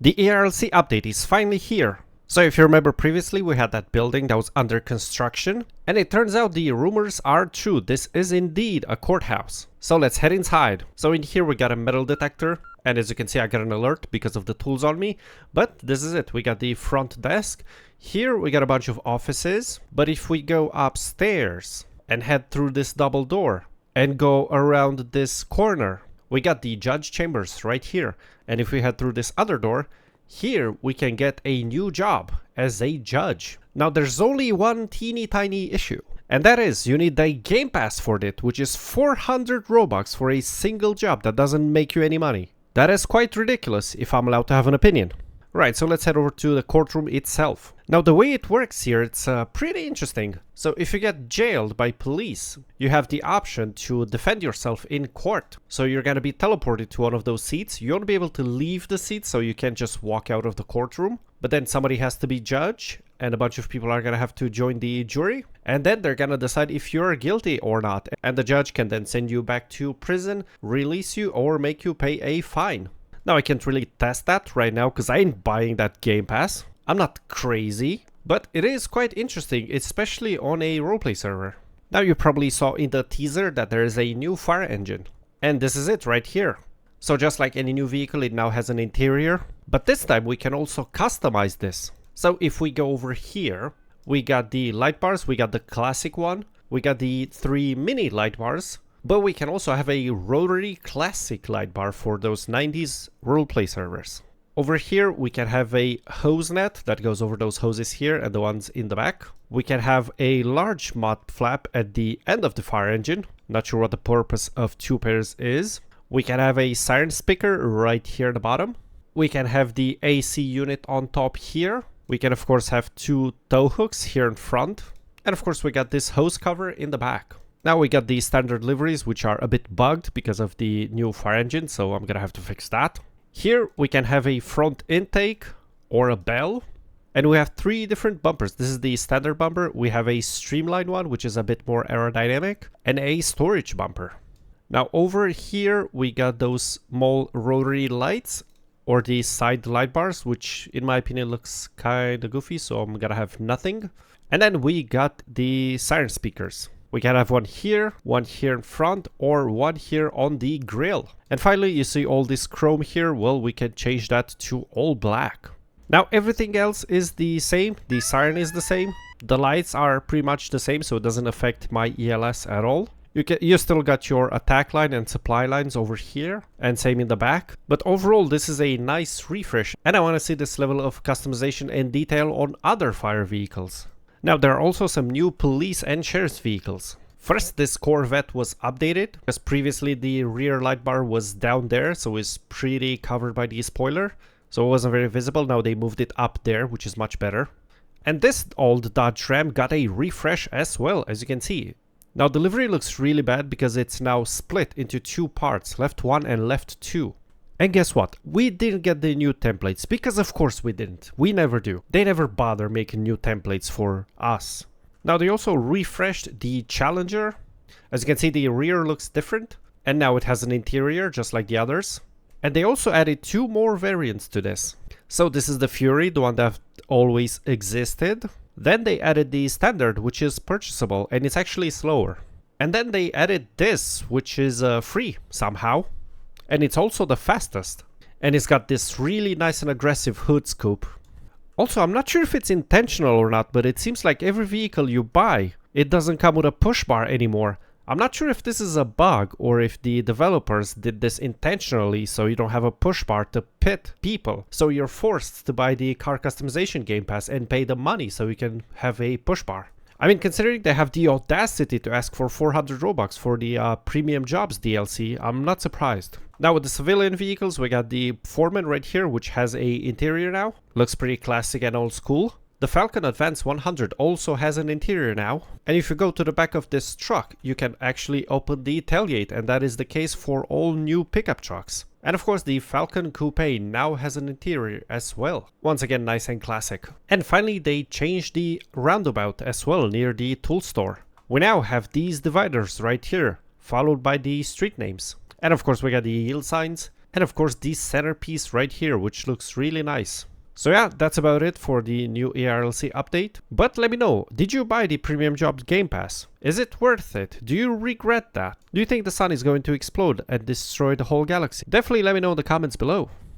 The ERLC update is finally here. So if you remember previously, we had that building that was under construction, and it turns out the rumors are true. This is indeed a courthouse. So let's head inside. So in here we got a metal detector, and as you can see I got an alert because of the tools on me, but this is it. We got the front desk. Here we got a bunch of offices, but if we go upstairs and head through this double door and go around this corner, we got the judge chambers right here. And if we head through this other door, here we can get a new job as a judge. Now there's only one teeny tiny issue, and that is you need a game pass for it, which is 400 Robux for a single job that doesn't make you any money. That is quite ridiculous, if I'm allowed to have an opinion. Right, so let's head over to the courtroom itself. Now the way it works here, it's pretty interesting. So if you get jailed by police, you have the option to defend yourself in court. So you're gonna be teleported to one of those seats. You won't be able to leave the seat, so you can't just walk out of the courtroom. But then somebody has to be judge, and a bunch of people are gonna have to join the jury. And then they're gonna decide if you're guilty or not. And the judge can then send you back to prison, release you, or make you pay a fine. Now I can't really test that right now because I ain't buying that game pass. I'm not crazy, but it is quite interesting, especially on a roleplay server. Now you probably saw in the teaser that there is a new fire engine, and this is it right here. So just like any new vehicle, it now has an interior, but this time we can also customize this. So if we go over here, we got the light bars, we got the classic one, we got the 3 mini light bars, but we can also have a rotary classic light bar for those 90s roleplay servers. Over here we can have a hose net that goes over those hoses here and the ones in the back. We can have a large mud flap at the end of the fire engine. Not sure what the purpose of 2 pairs is. We can have a siren speaker right here at the bottom. We can have the AC unit on top here. We can of course have 2 tow hooks here in front. And of course we got this hose cover in the back. Now we got the standard liveries, which are a bit bugged because of the new fire engine, so I'm gonna have to fix that. Here we can have a front intake or a bell, and we have 3 different bumpers. This is the standard bumper, we have a streamlined one, which is a bit more aerodynamic, and a storage bumper. Now over here we got those small rotary lights, or the side light bars, which in my opinion looks kinda goofy, so I'm gonna have nothing. And then we got the siren speakers. We can have one here in front, or one here on the grill. And finally, you see all this chrome here. Well, we can change that to all black. Now, everything else is the same. The siren is the same. The lights are pretty much the same, so it doesn't affect my ELS at all. You still got your attack line and supply lines over here, and same in the back. But overall, this is a nice refresh, and I want to see this level of customization and detail on other fire vehicles. Now there are also some new police and sheriff's vehicles. First, this Corvette was updated, because previously the rear light bar was down there, so it's pretty covered by the spoiler, so it wasn't very visible. Now they moved it up there, which is much better. And this old Dodge Ram got a refresh as well, as you can see. Now the livery looks really bad because it's now split into 2 parts, left 1 and left 2. And guess what? We didn't get the new templates, because of course we didn't. We never do. They never bother making new templates for us. Now they also refreshed the Challenger. As you can see, the rear looks different, and now it has an interior just like the others. And they also added 2 more variants to this. So this is the Fury, the one that always existed. Then they added the Standard, which is purchasable, and it's actually slower. And then they added this, which is free somehow. And it's also the fastest. And it's got this really nice and aggressive hood scoop. Also, I'm not sure if it's intentional or not, but it seems like every vehicle you buy, it doesn't come with a push bar anymore. I'm not sure if this is a bug or if the developers did this intentionally so you don't have a push bar to pit people. So you're forced to buy the car customization game pass and pay the money so you can have a push bar. I mean, considering they have the audacity to ask for 400 Robux for the Premium Jobs DLC, I'm not surprised. Now with the civilian vehicles, we got the Foreman right here, which has a interior now. Looks pretty classic and old school. The Falcon Advance 100 also has an interior now. And if you go to the back of this truck, you can actually open the tailgate, and that is the case for all new pickup trucks. And of course the Falcon Coupe now has an interior as well. Once again, nice and classic. And finally they changed the roundabout as well near the tool store. We now have these dividers right here, followed by the street names. And of course we got the yield signs. And of course this centerpiece right here, which looks really nice. So yeah, that's about it for the new ERLC update. But let me know, did you buy the Premium Jobs Game Pass? Is it worth it? Do you regret that? Do you think the sun is going to explode and destroy the whole galaxy? Definitely let me know in the comments below.